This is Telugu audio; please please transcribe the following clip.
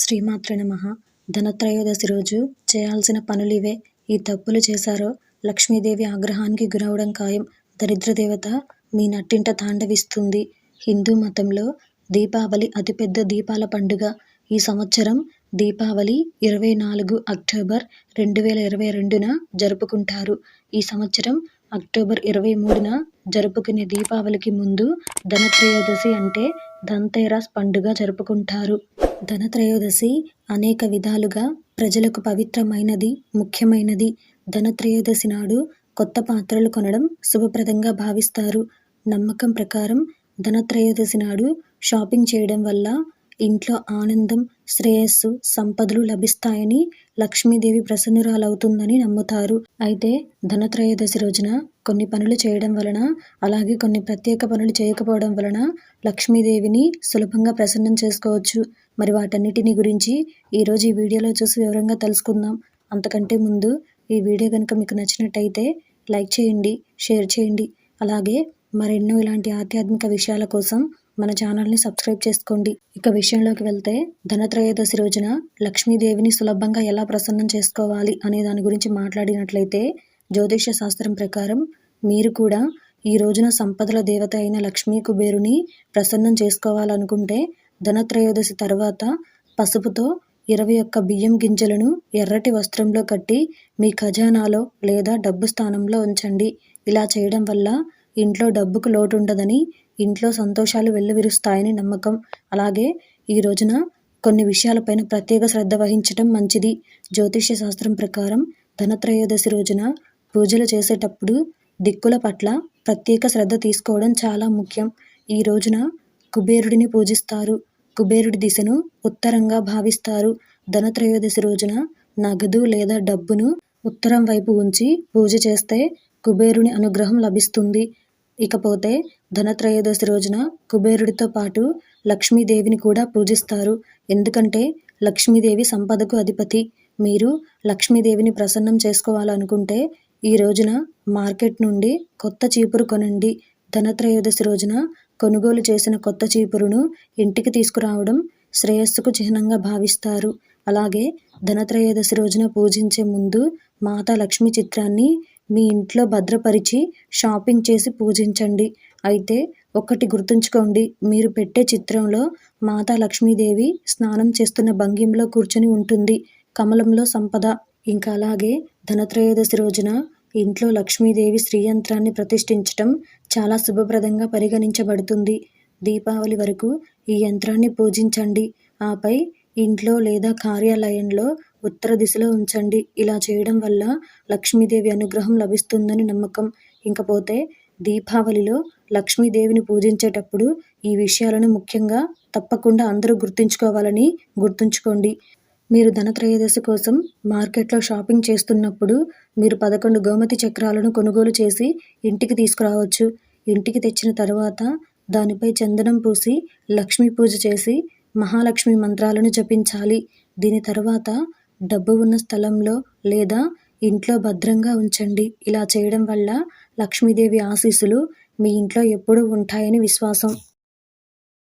శ్రీమాత్రే నమః. ధనత్రయోదశి రోజు చేయాల్సిన పనులివే. ఈ తప్పులు చేశారో లక్ష్మీదేవి ఆగ్రహానికి గురవడం ఖాయం. దరిద్రదేవత మీ నట్టింట తాండవిస్తుంది. హిందూ మతంలో దీపావళి అతిపెద్ద దీపాల పండుగ. ఈ సంవత్సరం దీపావళి 24 అక్టోబర్ 2022న జరుపుకుంటారు. ఈ సంవత్సరం అక్టోబర్ 23న జరుపుకునే దీపావళికి ముందు ధనత్రయోదశి అంటే ధన్తేరస్ పండుగ జరుపుకుంటారు. ధనత్రయోదశి అనేక విధాలుగా ప్రజలకు పవిత్రమైనది, ముఖ్యమైనది. ధనత్రయోదశి నాడు కొత్త పాత్రలు కొనడం శుభప్రదంగా భావిస్తారు. నమ్మకం ప్రకారం ధనత్రయోదశి నాడు షాపింగ్ చేయడం వల్ల ఇంట్లో ఆనందం, శ్రేయస్సు, సంపదలు లభిస్తాయని, లక్ష్మీదేవి ప్రసన్నురాలవుతుందని నమ్ముతారు. అయితే ధనత్రయోదశి రోజున కొన్ని పనులు చేయడం వలన, అలాగే కొన్ని ప్రత్యేక పనులు చేయకపోవడం వలన లక్ష్మీదేవిని సులభంగా ప్రసన్నం చేసుకోవచ్చు. మరి వాటన్నిటిని గురించి ఈరోజు ఈ వీడియోలో చూసి వివరంగా తెలుసుకుందాం. అంతకంటే ముందు ఈ వీడియో కనుక మీకు నచ్చినట్టయితే లైక్ చేయండి, షేర్ చేయండి. అలాగే మరెన్నో ఇలాంటి ఆధ్యాత్మిక విషయాల కోసం మన ఛానల్ని సబ్స్క్రైబ్ చేసుకోండి. ఇక విషయంలోకి వెళ్తే, ధనత్రయోదశి రోజున లక్ష్మీదేవిని సులభంగా ఎలా ప్రసన్నం చేసుకోవాలి అనే దాని గురించి మాట్లాడినట్లయితే, జ్యోతిష్య శాస్త్రం ప్రకారం మీరు కూడా ఈ రోజున సంపదల దేవత అయిన లక్ష్మీ కుబేరుని ప్రసన్నం చేసుకోవాలనుకుంటే ధనత్రయోదశి తర్వాత పసుపుతో 21 బియ్యం గింజలను ఎర్రటి వస్త్రంలో కట్టి మీ ఖజానాలో లేదా డబ్బు స్థానంలో ఉంచండి. ఇలా చేయడం వల్ల ఇంట్లో డబ్బుకు లోటు ఉండదని, ఇంట్లో సంతోషాలు వెల్లివిరుస్తాయని నమ్మకం. అలాగే ఈ రోజున కొన్ని విషయాలపైన ప్రత్యేక శ్రద్ధ వహించటం మంచిది. జ్యోతిష్య శాస్త్రం ప్రకారం ధనత్రయోదశి రోజున పూజలు చేసేటప్పుడు దిక్కుల పట్ల ప్రత్యేక శ్రద్ధ తీసుకోవడం చాలా ముఖ్యం. ఈ రోజున కుబేరుడిని పూజిస్తారు. కుబేరుడి దిశను ఉత్తరంగా భావిస్తారు. ధనత్రయోదశి రోజున నగదు లేదా డబ్బును ఉత్తరం వైపు ఉంచి పూజ చేస్తే కుబేరుని అనుగ్రహం లభిస్తుంది. ఇకపోతే ధనత్రయోదశి రోజున కుబేరుడితో పాటు లక్ష్మీదేవిని కూడా పూజిస్తారు. ఎందుకంటే లక్ష్మీదేవి సంపదకు అధిపతి. మీరు లక్ష్మీదేవిని ప్రసన్నం చేసుకోవాలనుకుంటే ఈ రోజున మార్కెట్ నుండి కొత్త చీపురు కొనండి. ధనత్రయోదశి రోజున కొనుగోలు చేసిన కొత్త చీపురును ఇంటికి తీసుకురావడం శ్రేయస్సుకు చిహ్నంగా భావిస్తారు. అలాగే ధనత్రయోదశి రోజున పూజించే ముందు మాతా లక్ష్మి చిత్రాన్ని మీ ఇంట్లో భద్రపరిచి షాపింగ్ చేసి పూజించండి. అయితే ఒకటి గుర్తుంచుకోండి, మీరు పెట్టే చిత్రంలో మాతా లక్ష్మీదేవి స్నానం చేస్తున్న భంగిమలో కూర్చొని ఉంటుంది. కమలంలో సంపద. ఇంకా అలాగే ధనత్రయోదశి రోజున ఇంట్లో లక్ష్మీదేవి శ్రీయంత్రాన్ని ప్రతిష్ఠించటం చాలా శుభప్రదంగా పరిగణించబడుతుంది. దీపావళి వరకు ఈ యంత్రాన్ని పూజించండి. ఆపై ఇంట్లో లేదా కార్యాలయంలో ఉత్తర దిశలో ఉంచండి. ఇలా చేయడం వల్ల లక్ష్మీదేవి అనుగ్రహం లభిస్తుందని నమ్మకం. ఇంకపోతే దీపావళిలో లక్ష్మీదేవిని పూజించేటప్పుడు ఈ విషయాలను ముఖ్యంగా తప్పకుండా అందరూ గుర్తుంచుకోవాలని గుర్తుంచుకోండి. మీరు ధనత్రయోదశి కోసం మార్కెట్లో షాపింగ్ చేస్తున్నప్పుడు మీరు 11 గోమతి చక్రాలను కొనుగోలు చేసి ఇంటికి తీసుకురావచ్చు. ఇంటికి తెచ్చిన తర్వాత దానిపై చందనం పూసి లక్ష్మీ పూజ చేసి మహాలక్ష్మి మంత్రాలను జపించాలి. దీని తర్వాత డబ్బు ఉన్న స్థలంలో లేదా ఇంట్లో భద్రంగా ఉంచండి. ఇలా చేయడం వల్ల లక్ష్మీదేవి ఆశీస్సులు మీ ఇంట్లో ఎప్పుడూ ఉంటాయని విశ్వాసం.